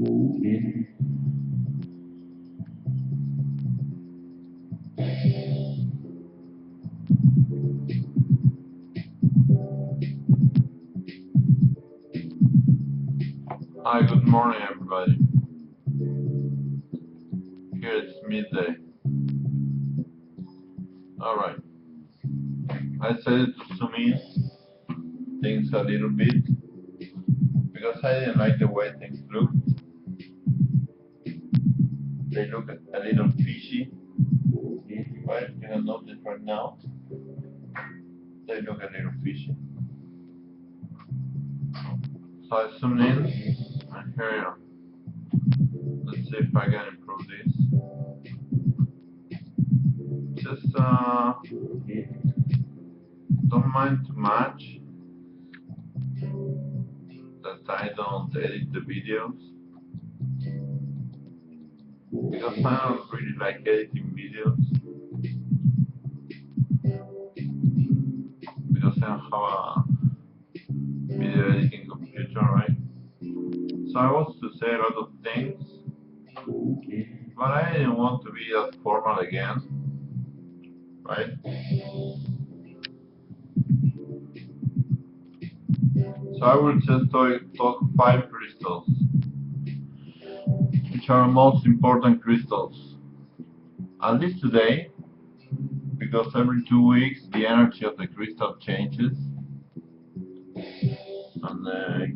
Hi, good morning everybody. Here it's midday. Alright. I decided to zoom in things a little bit because I didn't like the way things look. They look a little fishy. Right? You can notice right now. They look a little fishy. So I zoomed in and here, let's see if I can improve this. Just don't mind too much that I don't edit the videos, because I don't really like editing videos, because I don't have a video editing computer, right? So I was to say a lot of things, but I didn't want to be that formal again, right? So I will just talk 5 crystals, which are most important crystals, at least today, because every 2 weeks the energy of the crystal changes, and the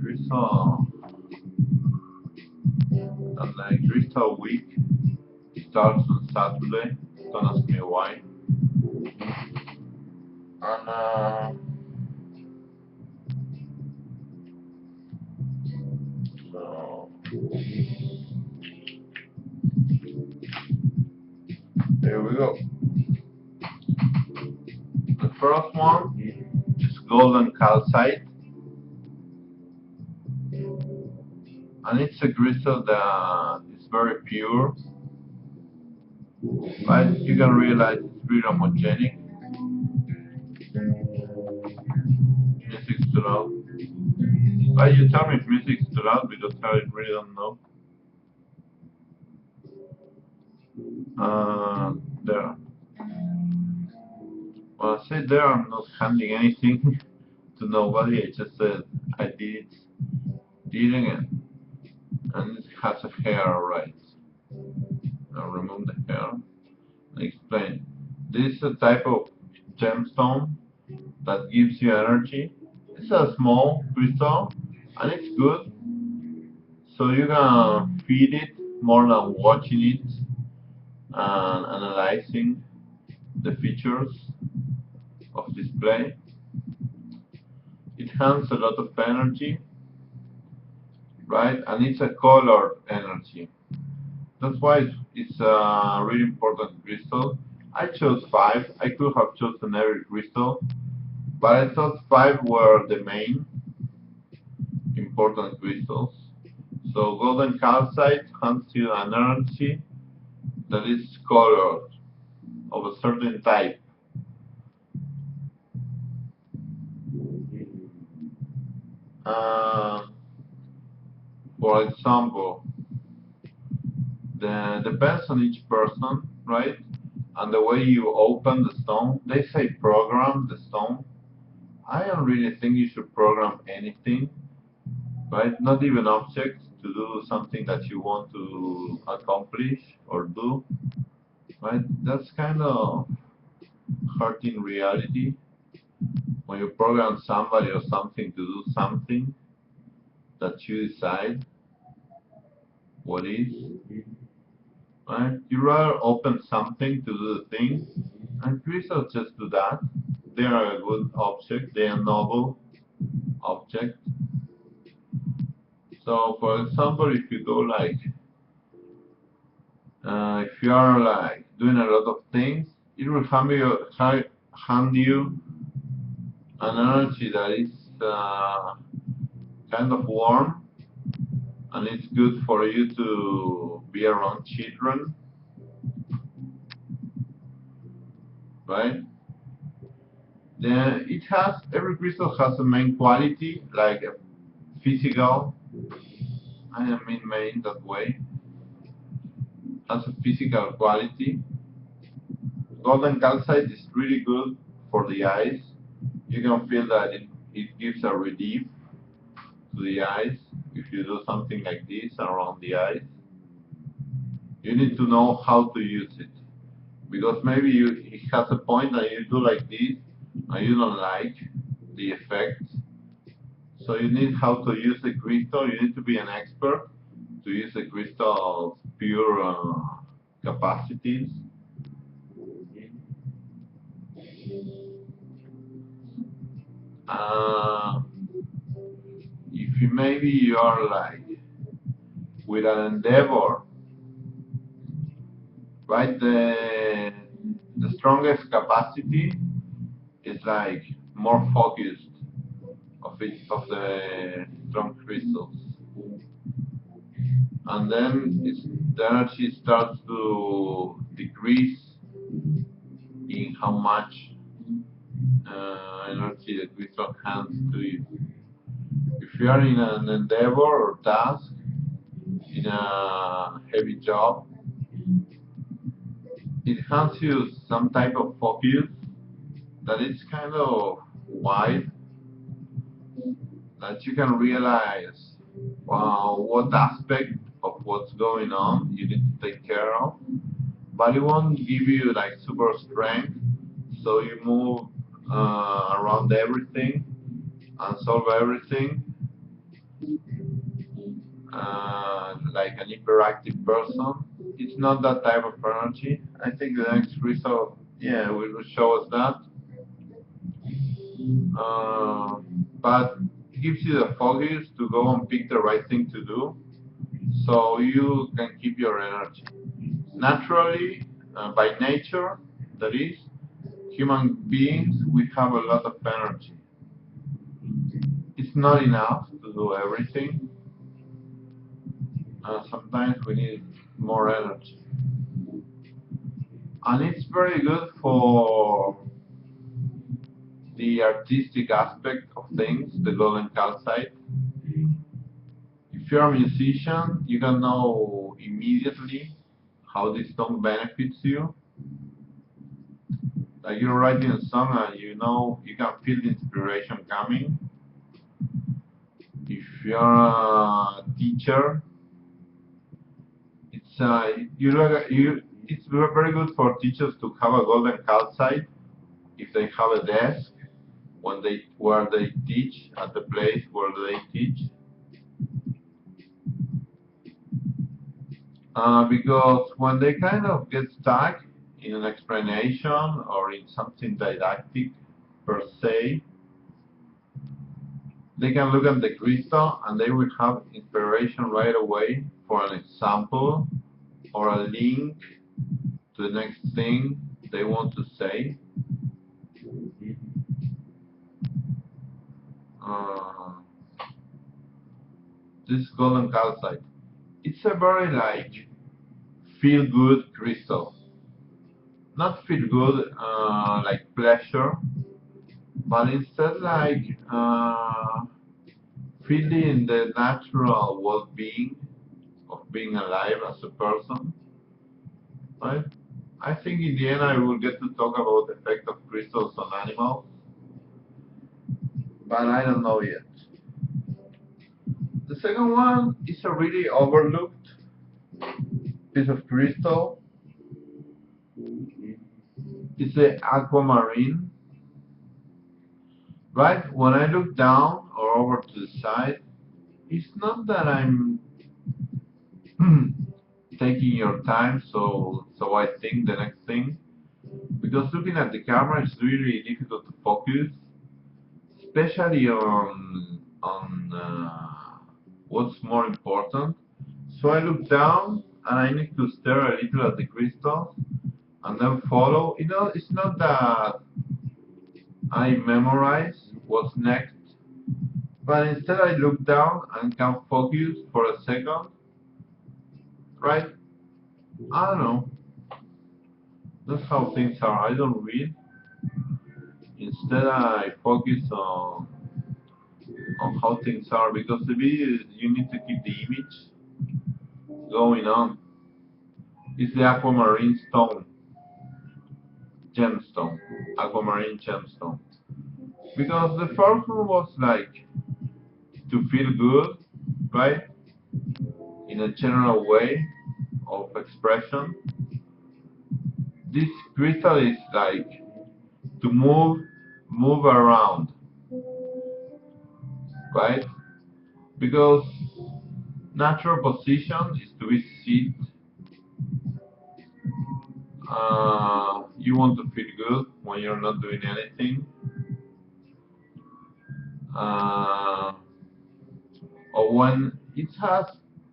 crystal week starts on Saturday. Don't ask me why. And so here we go. The first one is golden calcite, and it's a crystal that is very pure, but you can realize it's really homogenic. Music's too loud. But you tell me if music's too loud, because I really don't know. There. Well, I said there, I'm not handing anything to nobody. I just said I did it, and it has a hair, alright. I'll remove the hair and explain. This is a type of gemstone that gives you energy. It's a small crystal and it's good, so you can feed it more than watching it and analyzing the features of display. It has a lot of energy, right? And it's a colored energy. That's why it's a really important crystal. I chose 5. I could have chosen every crystal, but I thought 5 were the main important crystals. So golden calcite has you an energy that is colored of a certain type. For example, depends on each person, right? And the way you open the stone. They say program the stone. I don't really think you should program anything, right? Not even objects to do something that you want to accomplish or do, right? That's kind of hurting reality when you program somebody or something to do something that you decide what is, right? You rather open something to do the thing, and crystals just do that. They are a good object, they are noble object. So, for example, if you go like, if you are like doing a lot of things, it will hand you an energy that is kind of warm, and it's good for you to be around children, right? Then every crystal has a main quality, like a physical I mean made that way. Has a physical quality. Golden calcite is really good for the eyes. You can feel that it gives a relief to the eyes if you do something like this around the eyes. You need to know how to use it because maybe it has a point that you do like this and you don't like the effect. So you need how to use the crystal. You need to be an expert to use the crystal's pure capacities. Uh, if you maybe you are like with an endeavor, right? The strongest capacity is like more focused of the strong crystals, and then the energy starts to decrease in how much energy the crystal hands to you. If you are in an endeavor or task, in a heavy job, it hands you some type of focus that is kind of wide, that you can realize what aspect of what's going on you need to take care of, but it won't give you like super strength, so you move around everything and solve everything like an hyperactive person. It's not that type of energy. I think the next result, yeah, will show us that. Uh, but it gives you the focus to go and pick the right thing to do, so you can keep your energy. Naturally, by nature, that is, human beings, we have a lot of energy. It's not enough to do everything. Sometimes we need more energy. And it's very good for the artistic aspect of things, the golden calcite. If you're a musician, you can know immediately how this song benefits you. Like you're writing a song and you know you can feel the inspiration coming. If you're a teacher, it's it's very good for teachers to have a golden calcite if they have a desk where they teach at the place where they teach. Because when they kind of get stuck in an explanation or in something didactic per se, they can look at the crystal and they will have inspiration right away for an example or a link to the next thing they want to say. Uh, this golden calcite, it's a very like feel good crystal. Not feel good like pleasure, but instead like feeling the natural well-being of being alive as a person, right? I think in the end I will get to talk about the effect of crystals on animals, but I don't know yet. The second one is a really overlooked piece of crystal. It's the aquamarine, right? When I look down or over to the side, it's not that I'm taking your time, so I think the next thing. Because looking at the camera is really difficult to focus, especially on what's more important. So I look down and I need to stare a little at the crystals and then follow. You know, it's not that I memorize what's next, but instead I look down and can focus for a second, right? I don't know. That's how things are. I don't read. Instead, I focus on how things are, because the video you need to keep the image going on. It's the aquamarine stone, gemstone, aquamarine gemstone. Because the first one was like to feel good, right? In a general way of expression. This crystal is like to move around, right? Because natural position is to be sit. You want to feel good when you're not doing anything. Uh, or when it has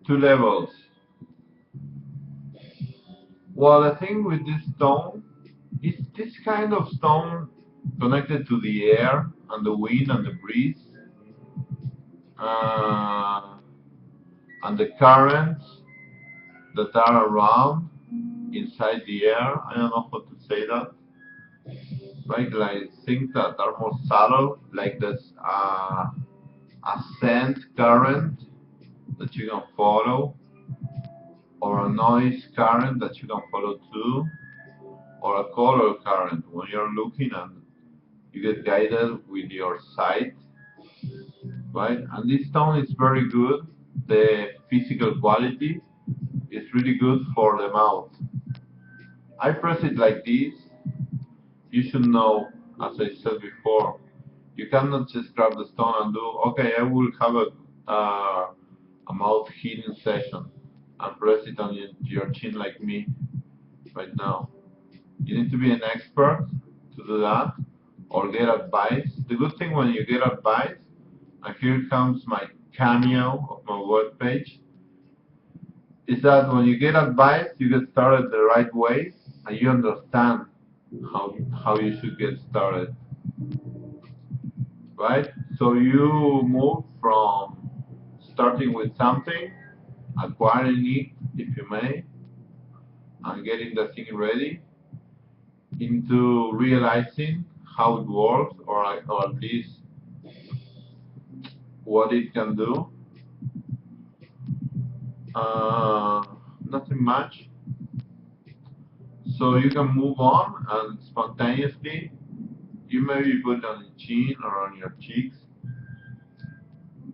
two levels. Well, the thing with this stone is this kind of stone connected to the air and the wind and the breeze uh, and the currents that are around inside the air. I don't know how to say that. Right, like things that are more subtle, like this a scent current that you can follow, or a noise current that you can follow too, or a color current when you're looking and you get guided with your sight, right? And this stone is very good. The physical quality is really good for the mouth. I press it like this. You should know, as I said before, you cannot just grab the stone and do, okay, I will have a mouth healing session and press it on your chin like me right now. You need to be an expert to do that or get advice. The good thing when you get advice, and here comes my cameo of my webpage, is that when you get advice, you get started the right way and you understand how you should get started, right? So you move from starting with something, acquiring it, if you may, and getting the thing ready, into realizing how it works, or at least what it can do. Uh, Nothing much. So you can move on and spontaneously, you maybe put it on your chin or on your cheeks,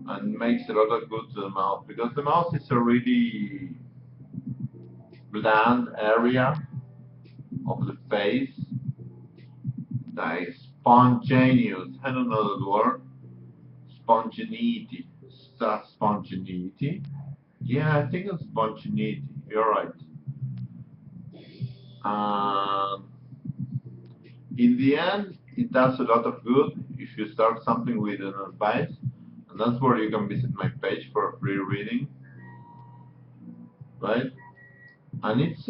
and makes a lot of good to the mouth, because the mouth is a really bland area of the face, like spontaneous. I don't know the word. Spontaneity. Spontaneity. Yeah, I think it's spontaneity. You're right. Um, in the end, it does a lot of good if you start something with an advice, and that's where you can visit my page for a free reading, right? And it's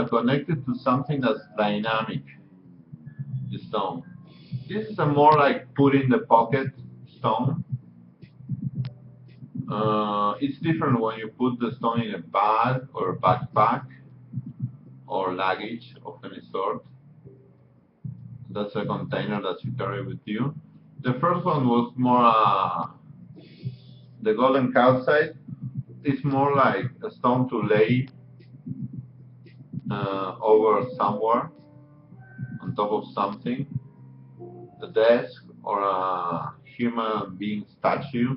connected to something that's dynamic, the stone. This is a more like put in the pocket stone. It's different when you put the stone in a bag or a backpack or luggage of any sort. That's a container that you carry with you. The first one was more the golden calcite. It's more like a stone to lay over somewhere on top of something, a desk or a human being statue,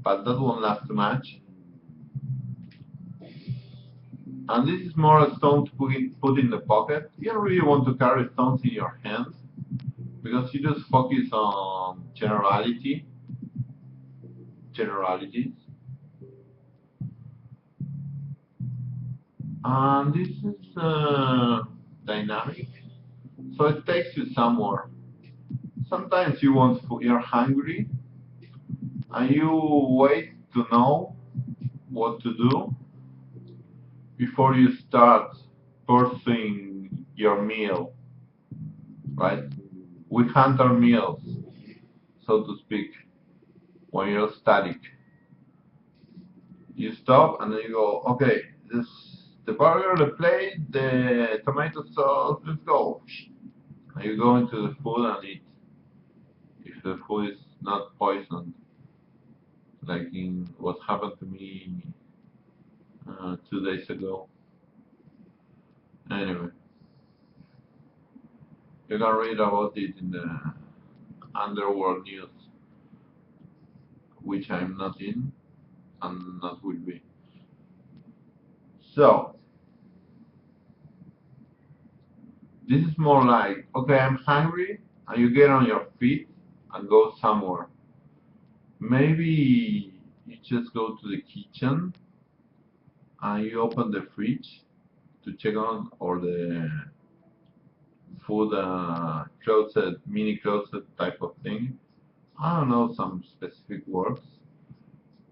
but that won't last too much. And this is more a stone to put in the pocket. You don't really want to carry stones in your hands because you just focus on generalities. And this is dynamic, so it takes you somewhere. Sometimes you're hungry, and you wait to know what to do before you start pursuing your meal, right? We hunt our meals, so to speak, when you're static. You stop and then you go, okay, this the burger, the plate, the tomato sauce, let's go. And you go into the food and eat, if the food is not poisoned. like in what happened to me 2 days ago. Anyway, you can read about it in the underworld news, which I'm not in and not will be. So, this is more like, okay, I'm hungry, and you get on your feet and go somewhere. Maybe you just go to the kitchen and you open the fridge to check on or the food closet, mini closet type of thing. I don't know some specific words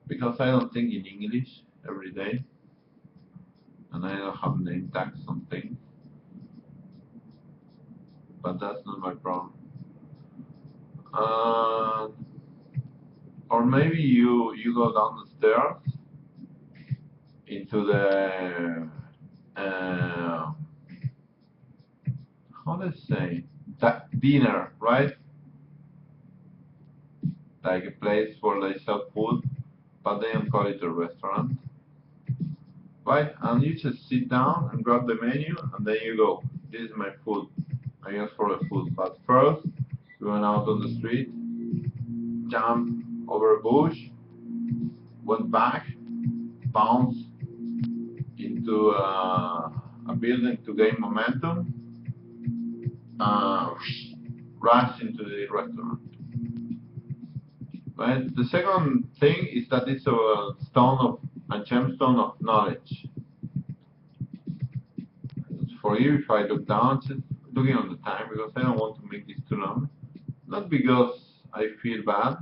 because I don't think in English every day and I don't have name tags on things, but that's not my problem. Uh, or maybe you go down the stairs into the how do I say that dinner, right? Like a place where they sell food, but they don't call it a restaurant, right? And you just sit down and grab the menu, and then you go, this is my food. I ask for the food. But first, we went out on the street, jumped over a bush, went back, bounced into a building to gain momentum, uh, rushed into the restaurant. Right? The second thing is that it's a gemstone of knowledge. For you, if I look down, just looking on the time because I don't want to make this too long. Not because I feel bad.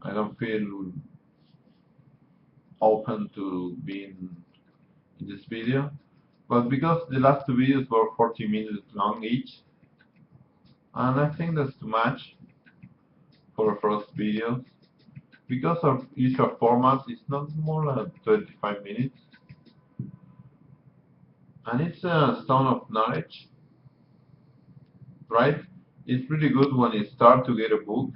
I don't feel open to being in this video, but because the last two videos were 40 minutes long each, and I think that's too much for the first videos. Because of usual format, it's not more than 25 minutes, and it's a stone of knowledge, right? It's really good when you start to get a book.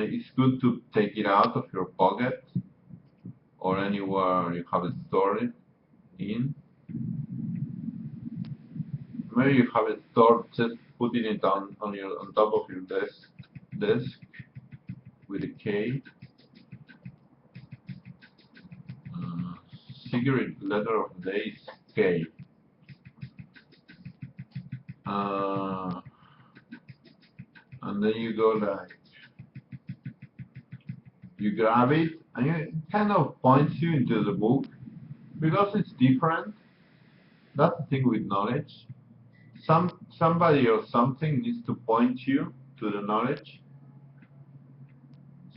It's good to take it out of your pocket or anywhere you have it stored in. Maybe you have it stored, just putting it on top of your desk with a K. Uh, Secret letter of the day is K. Uh, and then you go like, you grab it, and it kind of points you into the book because it's different. That's the thing with knowledge. Somebody or something needs to point you to the knowledge.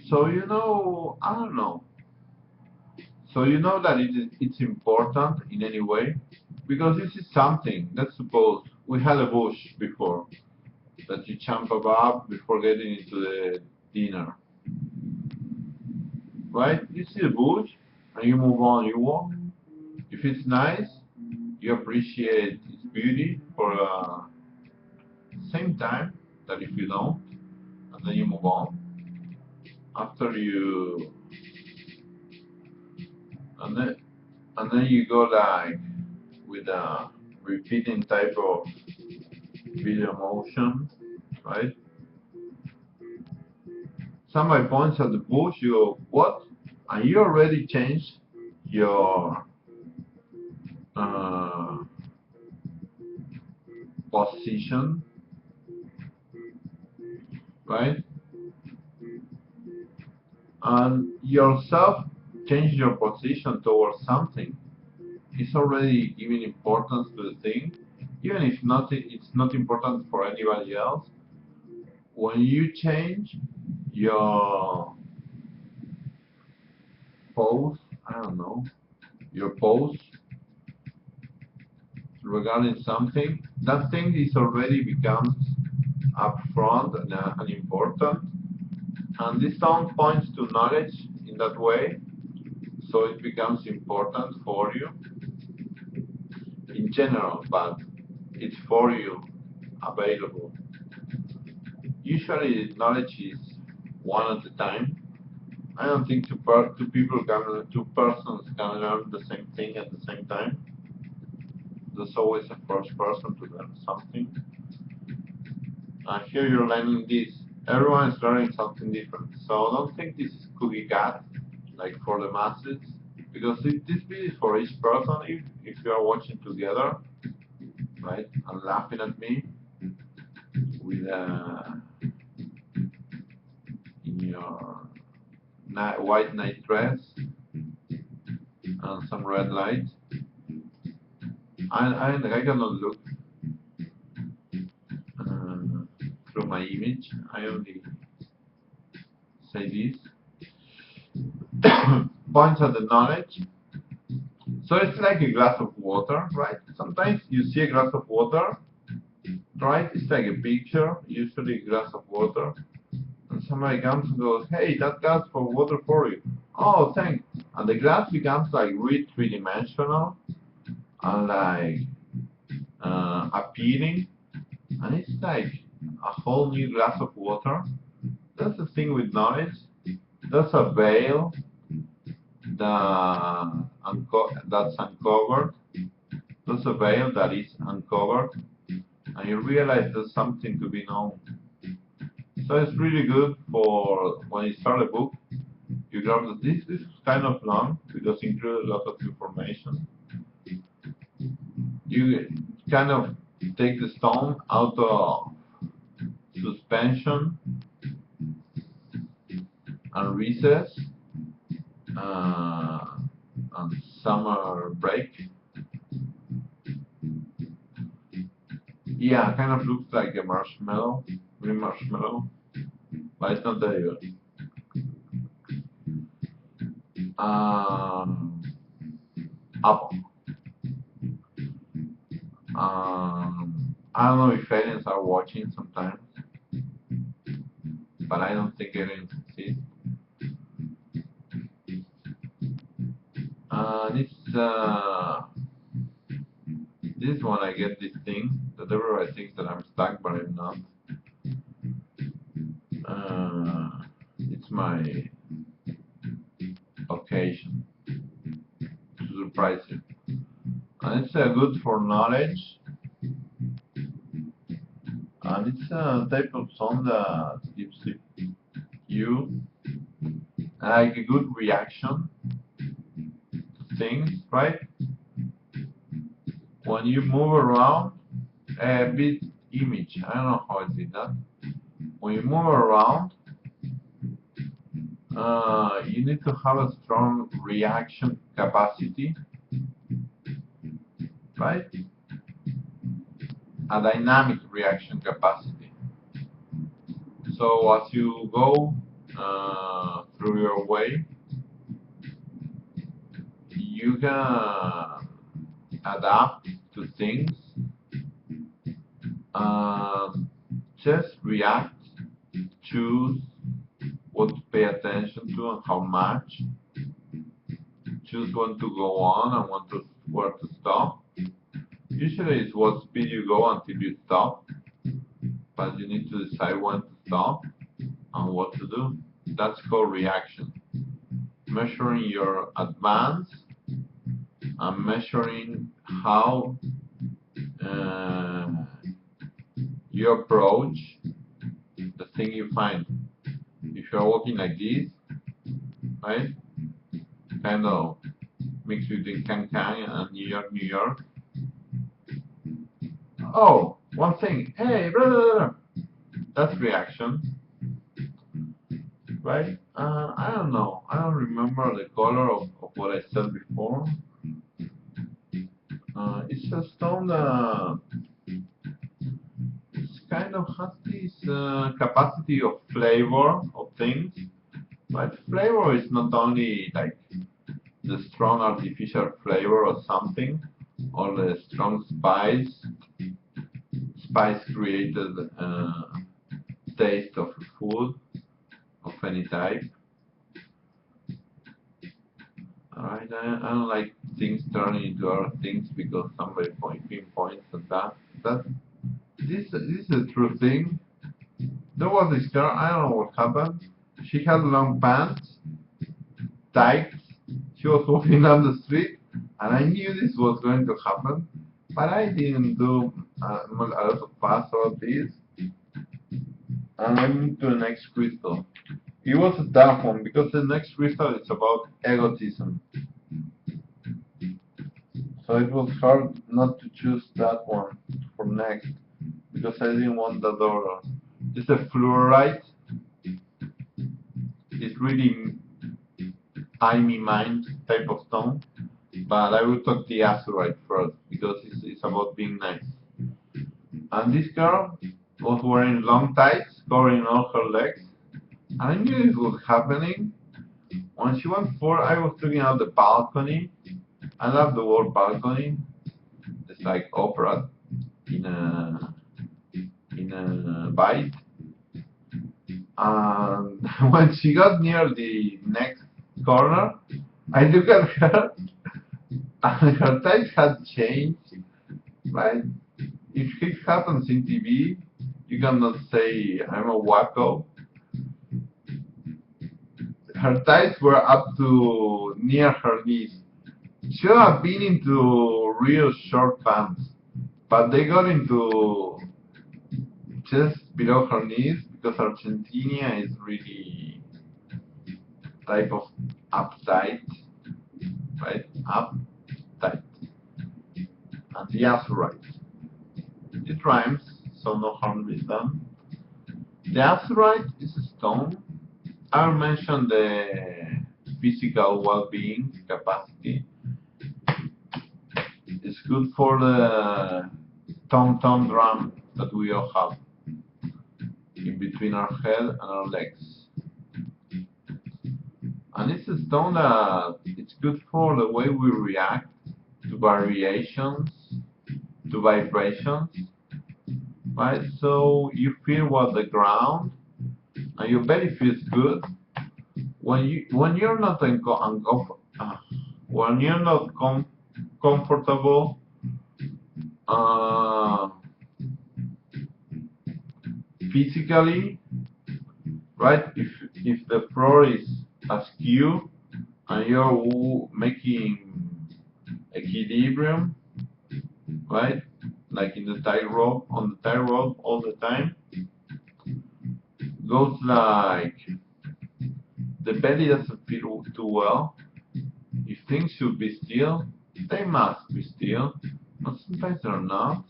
So you know, I don't know. So you know that it's important in any way because this is something. Let's suppose we had a bush before that you jump above before getting into the dinner, right? You see the bush and you move on. You walk. If it's nice, you appreciate its beauty for same time that if you don't, and then you move on. After you, and then and then you go like with a repeating type of video motion, right? Somebody points at the bush, you go, what? And you already changed your uh, position, right? And yourself change your position towards something. It's already giving importance to the thing, even if it's not important for anybody else. When you change your pose, I don't know, your pose regarding something, that thing is already becomes upfront and important. And this sound points to knowledge in that way, so it becomes important for you in general, but it's for you available. Usually knowledge is one at a time. I don't think two persons can learn the same thing at the same time. There's always a first person to learn something. Here you're learning this. Everyone is learning something different. So don't think this is cookie cut, like for the masses, because this video is for each person. If you are watching together, right, and laughing at me with in your white night dress and some red lights. I cannot look through my image. I only say this. Points at the knowledge. So it's like a glass of water, right? Sometimes you see a glass of water, right? It's like a picture, usually a glass of water. And somebody comes and goes, hey, that glass for water for you. Oh, thanks. And the glass becomes like really three-dimensional and like appealing. And it's like a whole new glass of water. That's the thing with knowledge. There's a veil that's uncovered. There's a veil that is uncovered. And you realize there's something to be known. So it's really good for when you start a book. You grab this is kind of long because it includes a lot of information. You kind of take the stone out of suspension and recess and summer break. Yeah, kind of looks like a marshmallow, green marshmallow, but it's not there yet. Apple. I don't know if aliens are watching sometimes, but I don't think aliens exist. This one I get this thing that everybody thinks that I'm stuck, but I'm not. It's my occasion to surprise you. And it's good for knowledge. And it's a type of song that gives you like a good reaction to things, right? When you move around, a bit image, I don't know how I did that. When you move around, you need to have a strong reaction capacity, right? A dynamic reaction capacity. So as you go through your way, you can adapt to things, just react, choose what to pay attention to and how much, choose when to go on and where to stop. Usually it's what speed you go until you stop, but you need to decide when to stop and what to do. That's called reaction. Measuring your advance and measuring how you approach the thing you find. If you're walking like this, right, kind of mix between Cancan and New York, New York. Oh, one thing, hey, brother, that's reaction, right? I don't know, I don't remember the color of what I said before. It's a stone that it's kind of has this capacity of flavor of things, but flavor is not only like the strong artificial flavor of something or the strong spice created taste of food of any type. Alright, I don't like things turning into other things because somebody pinpoints at that. This is a true thing. There was this girl, I don't know what happened. She had long pants, tights. She was walking down the street, and I knew this was going to happen, but I didn't do a lot of fast about this. And I moved to the next crystal. It was a tough one because the next crystal is about egotism. So it was hard not to choose that one for next because I didn't want that order. It's a fluorite. It's really I me mind type of stone, but I will talk the azurite first because it's about being nice. And this girl was wearing long tights covering all her legs. And I knew this was happening. When she went for, I was looking out the balcony. I love the word balcony. It's like opera in a bite. And when she got near the next corner, I looked at her, and her tights had changed. Right? If it happens in TV, you cannot say I'm a wacko. Her tights were up to near her knees. She should have been into real short pants, but they got into just below her knees because Argentina is really type of uptight, right? Uptight. And the azurite. It rhymes, so no harm is done. The azurite is a stone. I'll mention the physical well-being capacity. It's good for the tom-tom drum that we all have in between our head and our legs. And it's a stone that it's good for the way we react to variations, to vibrations, right? So you feel what the ground, and your belly feels good when you're not when you're not comfortable. Physically, right? If the floor is askew and you're making equilibrium, right? Like in the tightrope, on the tightrope all the time, goes like the belly doesn't feel too well. If things should be still, they must be still, but sometimes they're not.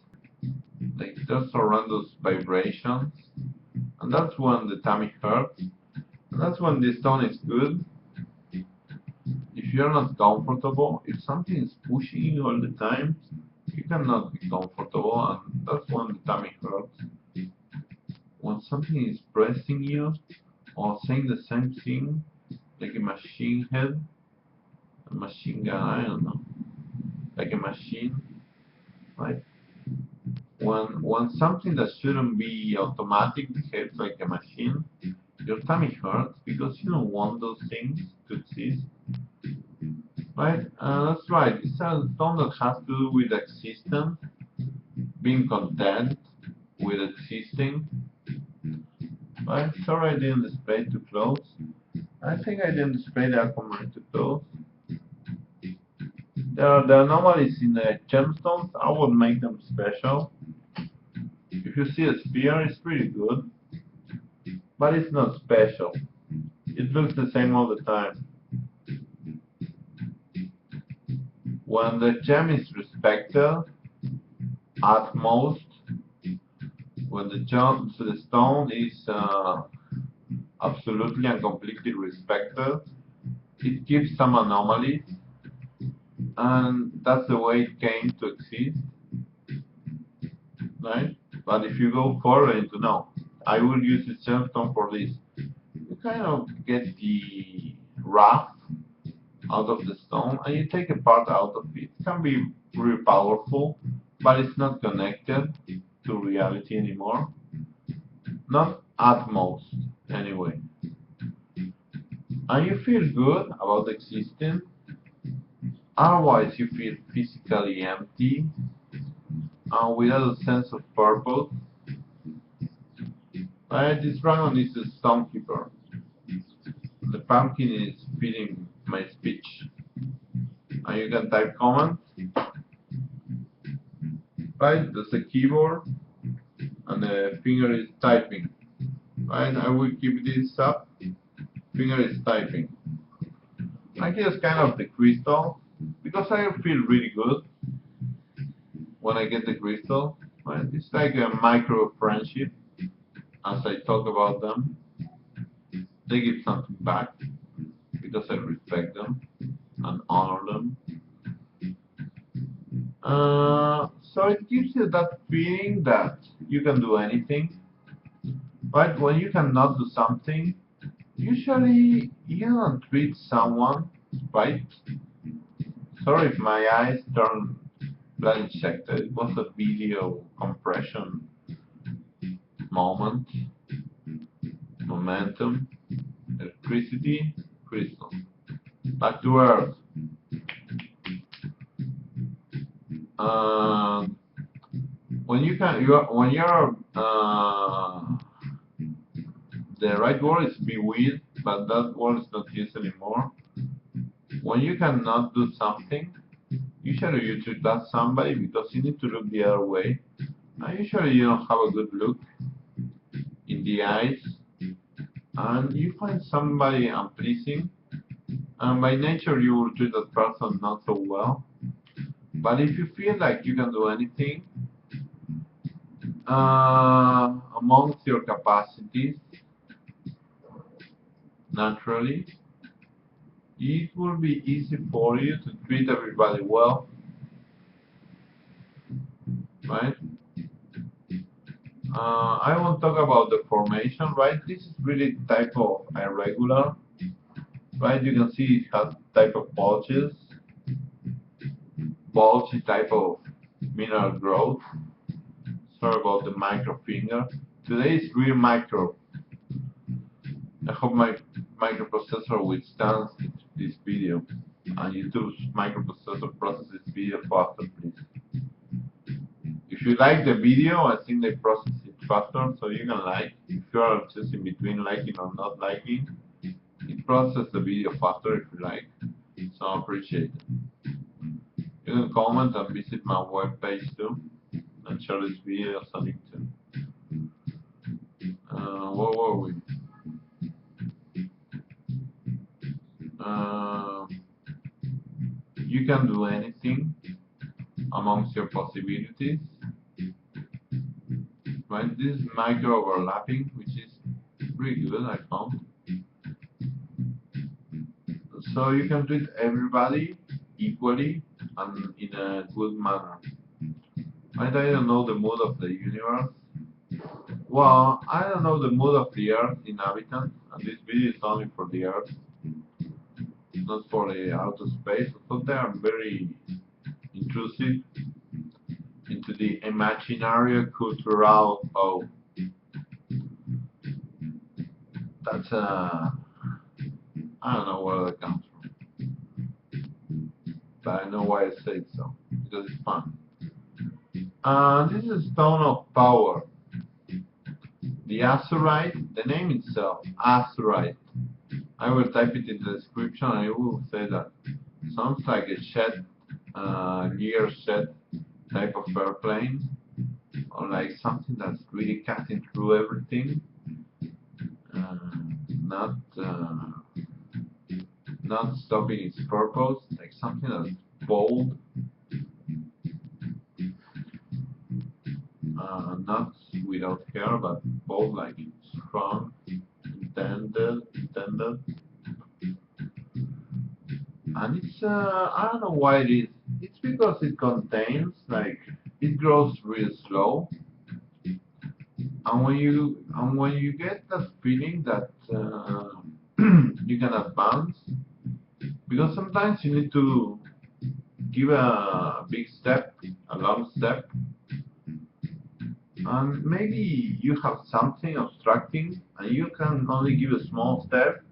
Like there's horrendous vibrations, and that's when the tummy hurts, and that's when the stone is good. If you're not comfortable, if something is pushing you all the time, you cannot be comfortable, and that's when the tummy hurts. When something is pressing you or saying the same thing, like a machine head, a machine gun, I don't know, like a machine, right? When something that shouldn't be automatic behaves like a machine, your tummy hurts because you don't want those things to exist, right? That's right. It's a stone that has to do with existence, being content with existing. Right? Sorry I didn't display too close. I think I didn't display the aquamarine too close. There are the anomalies in the gemstones. I would make them special. If you see a sphere, it's pretty good, but it's not special. It looks the same all the time. When the gem is respected, at most, when the stone is absolutely and completely respected, it gives some anomalies, and that's the way it came to exist, right? But if you go further into no, I will use the gemstone for this, you kind of get the rough out of the stone and you take a part out of it. It can be really powerful, but it's not connected to reality anymore. Not at most, anyway. And you feel good about existing. Otherwise, you feel physically empty and without a sense of purpose. Right? This dragon is the stonekeeper. pumpkin is feeding my speech. And you can type comments, right? There's a keyboard, and the finger is typing, right? I will keep this up, finger is typing. I guess kind of the crystal, because I feel really good when I get the crystal, right? It's like a micro friendship, as I talk about them. They give something back, because I respect them and honor them. So it gives you that feeling that you can do anything, right? When you cannot do something, usually you don't treat someone, right? Sorry if my eyes turn blood injected. It was a video compression moment, momentum, electricity, crystal. Back to Earth. When you're the right word is be weird, but that word is not used anymore. When you cannot do something, usually you treat that somebody because you need to look the other way. And usually you don't have a good look in the eyes, and you find somebody unpleasing, and by nature you will treat that person not so well. But if you feel like you can do anything, amongst your capacities, naturally, it will be easy for you to treat everybody well, right? I won't talk about the formation, right? This is really type of irregular, right? You can see it has type of bulges, bulgy type of mineral growth. Sorry about the micro finger. Today is real micro. I hope my microprocessor withstands this video, and YouTube's microprocessor processes video faster, please. If you like the video, I think they process it faster, so you can like. If you are just in between liking or not liking, it processes the video faster if you like. So I appreciate it. You can comment and visit my webpage too, and share this video on LinkedIn. Where were we? You can do anything amongst your possibilities. Right? This is micro overlapping, which is pretty good, I found. So you can treat everybody equally and in a good manner. Right? I don't know the mood of the universe. Well, I don't know the mood of the Earth inhabitants, and this video is only for the Earth, not for the outer space. So they are very intrusive into the imaginary cultural. Oh, that's I don't know where that comes from, but I know why I say so, because it's fun. This is a stone of power. The azurite, the name itself, azurite. I will type it in the description and it will say that sounds like a shed, gear shed type of airplane, or like something that's really cutting through everything, not not stopping its purpose, like something that's bold, not without hair, but bold, like strong, intended, and it's I don't know why it is. It's because it contains, like, it grows real slow, and when you get that feeling that you can advance, because sometimes you need to give a big step, a long step, and maybe you have something obstructing and you can only give a small step,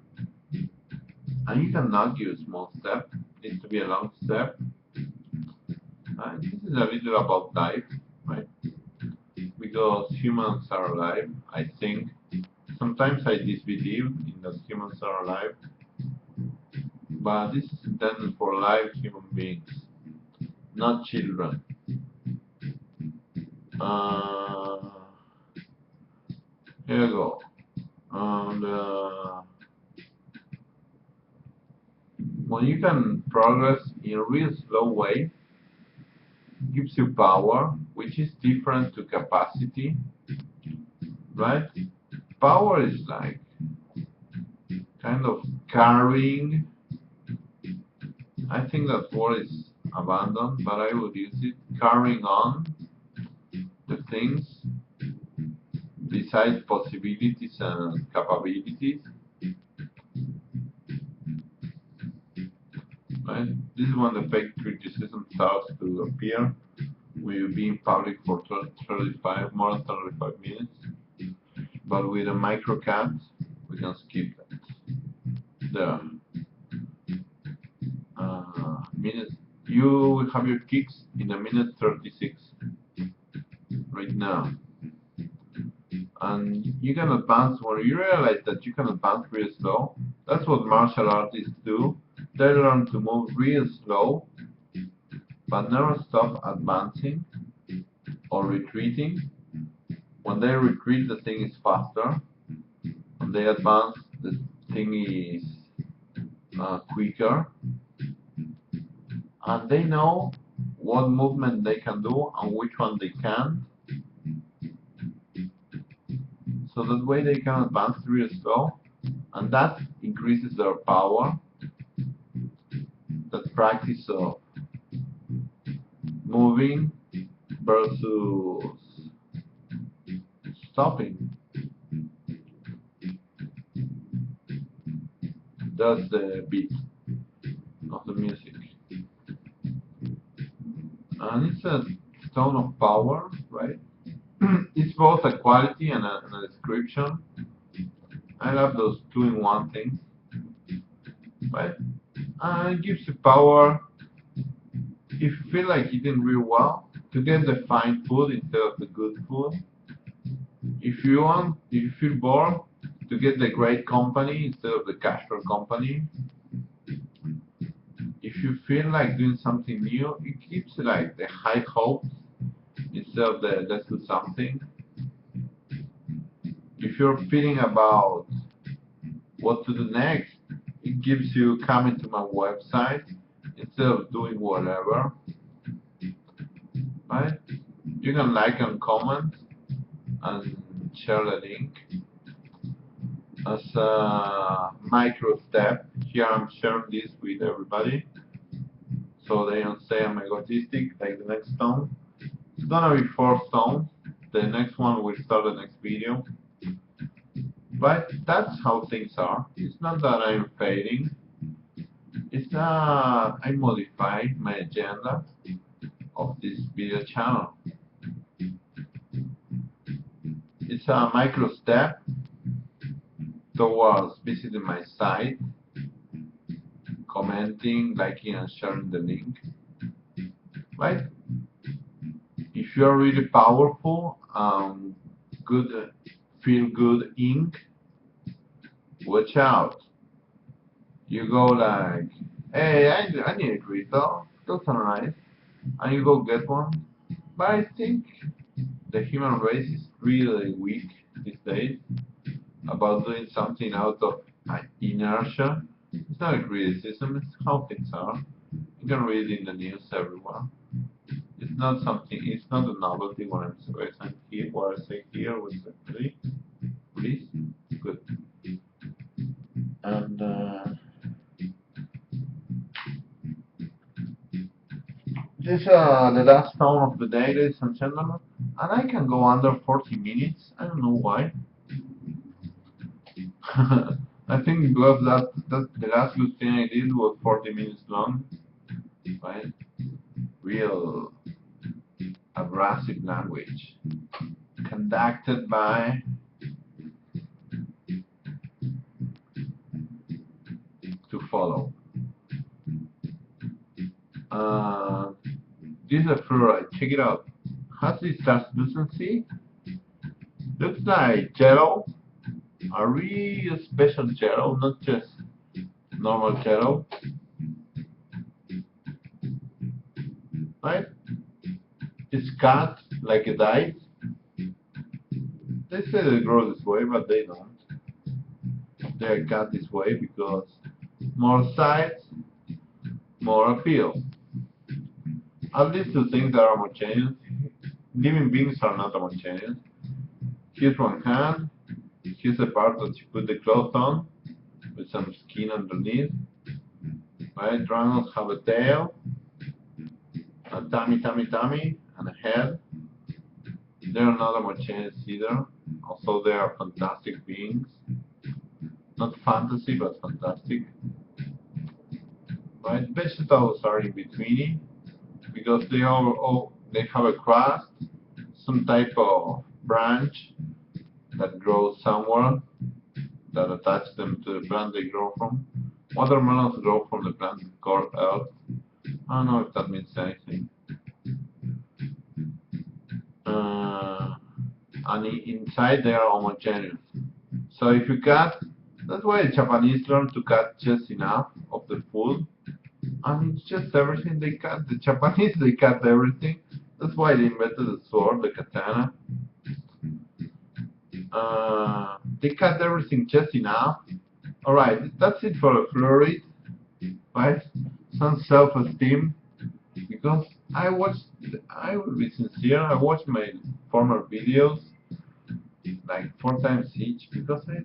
and you cannot give a small step, it needs to be a long step. And this is a little about life, right? Because humans are alive, I think. Sometimes I disbelieve in that humans are alive, but this is intended for live human beings, not children. Here we go. And when you can progress in a real slow way, it gives you power, which is different to capacity, right? Power is like kind of carrying. I think that word is abandoned, but I would use it. Carrying on the things besides possibilities and capabilities. Right? This is when the fake criticism starts to appear. We'll be in public for more than 35 minutes. But with a microcat, we can skip that. There. Minute. You will have your kicks in a minute 36 right now. And you can advance when you realize that you can advance real slow. That's what martial artists do. They learn to move real slow, but never stop advancing or retreating. When they retreat, the thing is faster. When they advance, the thing is quicker. And they know what movement they can do and which one they can't. So that way they can advance real slow, and that increases their power. That practice of moving versus stopping. That's the beat of the music. And it's a tone of power, right? It's both a quality and a description. I love those two-in-one things, right? It gives you power if you feel like eating real well, to get the fine food instead of the good food. If you feel bored, to get the great company instead of the casual company. If you feel like doing something new, it keeps like the high hopes instead of the let's do something. If you're feeling about what to do next, it gives you coming to my website instead of doing whatever. Right? You can like and comment and share the link. As a micro step, here I'm sharing this with everybody so they don't say I'm egotistic like the next stone. It's gonna be 4 stones. The next one will start the next video. But that's how things are. It's not that I'm fading. It's that I modified my agenda of this video channel. It's a micro step towards visiting my site, commenting, liking, and sharing the link. Right? If you're really powerful, good, feel good ink, watch out. You go like, hey, I need a crystal. Those are nice. And you go get one. But I think the human race is really weak these days about doing something out of inertia. It's not a criticism, it's how things are. You can read it in the news everywhere. It's not something, it's not a novelty when I'm saying here, what I say here was please, good. And this is the last stone of the day, ladies and gentlemen. And I can go under 40 minutes, I don't know why. I think because that the last good thing I did was 40 minutes long, right? Real abrasive language conducted by to follow. This is a fluorite. Check it out. Has this translucency? Looks like jello, a real special jello, not just normal jello. right? It's cut like a dice. They say they grow this way, but they don't. They are cut this way because more sides, more appeal. All these two things are homogeneous. Living beings are not homogeneous. Here's one hand. Here's the part that you put the clothes on with some skin underneath. Right? Dragons have a tail, a tummy, and a head. They're not homogeneous either. Also, they are fantastic beings. Not fantasy, but fantastic. Right? Vegetables are in between because they have a crust, some type of branch that grows somewhere that attach them to the plant they grow from. Watermelons grow from the plant called earth. I don't know if that means anything. And inside they are homogeneous. So if you cut, that's why the Japanese learn to cut just enough of the food. And it's just everything they cut. The Japanese, they cut everything. That's why they invented the sword, the katana. They cut everything just enough. Alright, that's it for the fluorite. Right? Some self-esteem. Because I will be sincere, I watched my former videos like 4 times each because I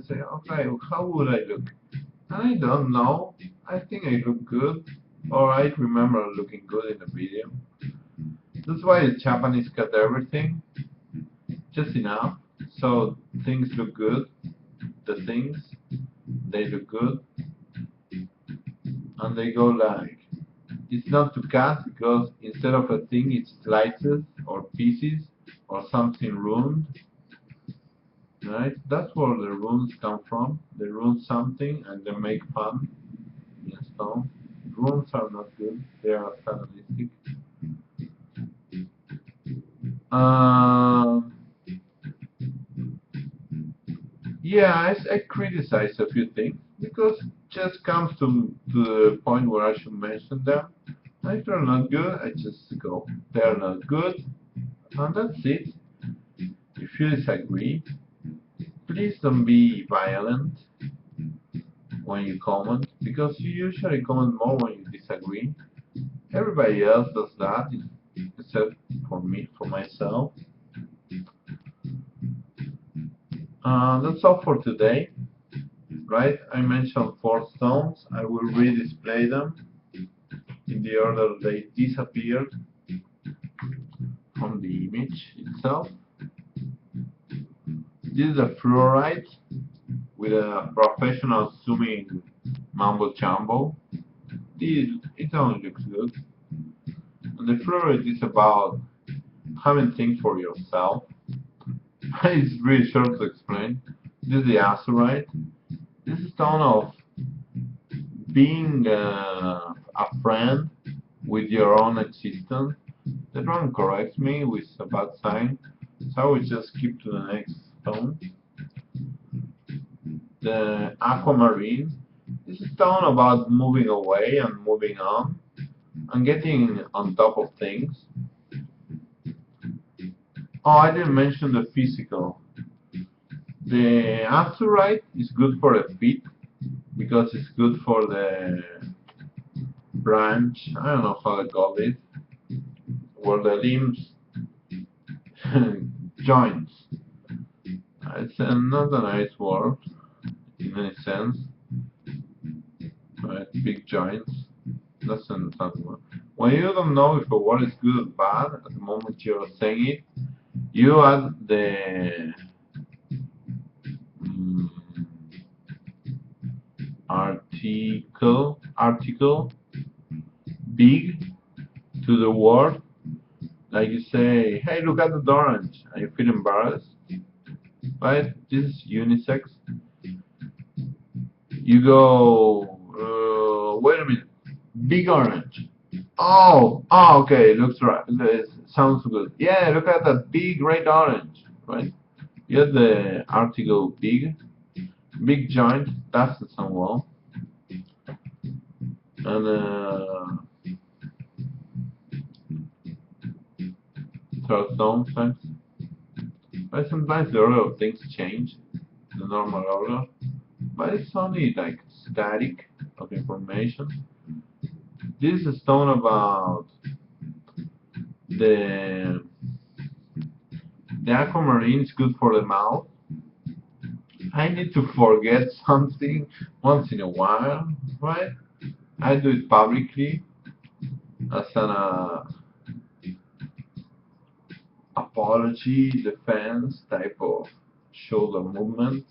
say, okay, how would I look? And I don't know. I think I look good, or I remember looking good in the video. That's why the Japanese cut everything just enough so things look good. The things they look good, and they go like it's not to cut because instead of a thing, it's slices or pieces or something ruined. Right? That's where the runes come from. They ruin something and they make fun in stone. Runes are not good. They are satanistic. Um, yeah, I criticize a few things because it just comes to the point where I should mention them. If they're not good, I just go, they're not good, and that's it. If you disagree, please don't be violent when you comment, because you usually comment more when you disagree. Everybody else does that, except for me, for myself. That's all for today, right? I mentioned 4 stones. I will redisplay them in the order they disappeared from the image itself. This is a fluorite with a professional zooming mumbo jumbo. It only looks good. And the fluorite is about having things for yourself. It's really short to explain. This is the azurite. This is stone of being a friend with your own existence. The drawing corrects me with a bad sign, so I will just skip to the next stone. The aquamarine. This is stone about moving away and moving on and getting on top of things. Oh, I didn't mention the physical. The azurite is good for the feet because it's good for the branch. I don't know how to call it, where the limbs joints. It's not a nice word in any sense. Right? Big joints. Doesn't sound well. When you don't know if a word is good or bad, at the moment you're saying it, you add the article big to the word. Like you say, hey, look at the orange, and you feel embarrassed. Right? This is unisex. You go, wait a minute, big orange. Oh, okay, looks right. It sounds good. Yeah, look at that big red orange, right? You have the article big joint, that's the sound well. And start sometimes. But sometimes the order of things change, the normal order. But it's only like static of information. This is a stone about the the aquamarine is good for the mouth. I need to forget something once in a while, right? I do it publicly as an apology, defense type of shoulder movement.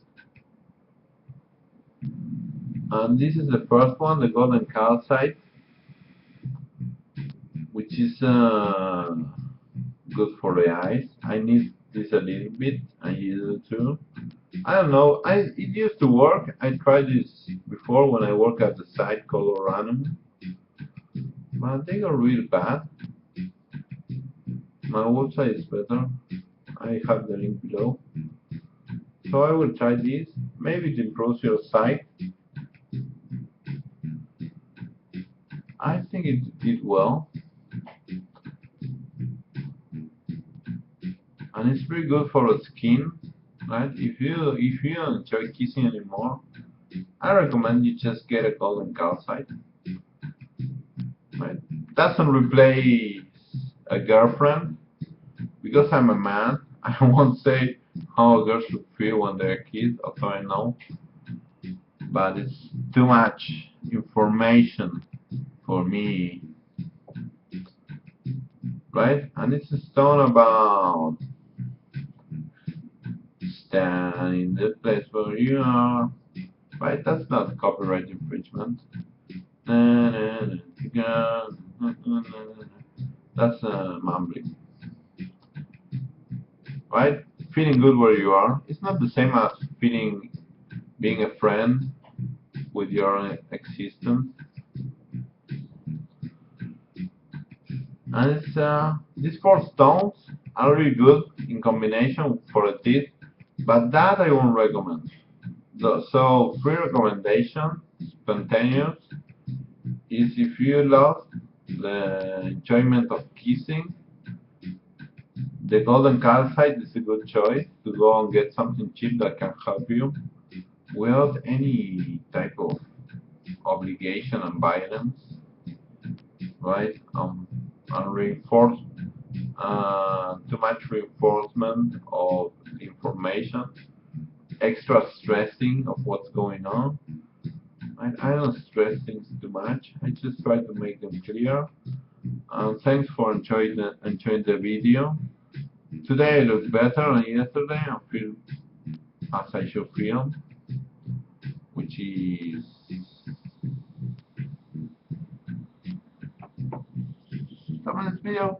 And this is the first one, the golden calcite, which is good for the eyes. I need this a little bit, and you do too. I don't know. It used to work. I tried this before when I worked at the site called Random, but they got really bad. My website is better. I have the link below. So I will try this. Maybe it improves your site. I think it did well, and it's pretty good for the skin. Right? If you don't enjoy kissing anymore, I recommend you just get a golden calcite. Right? Doesn't replace a girlfriend, because I'm a man. I won't say how a girl should feel when they're a kid, although I know. But it's too much information for me, right? And it's a stone about stand in the place where you are, right? That's not copyright infringement. That's mumbling, right? Feeling good where you are. It's not the same as being a friend with your existence. And it's these four stones are really good in combination for a teeth, but that I won't recommend. So free recommendation, spontaneous, is if you love the enjoyment of kissing, the golden calcite is a good choice to go and get something cheap that can help you without any type of obligation and violence, right? And reinforce too much reinforcement of information, extra stressing of what's going on. I don't stress things too much. I just try to make them clear. Thanks for enjoying the video. Today I look better than yesterday. I feel as I should feel, which is 7 minutes video.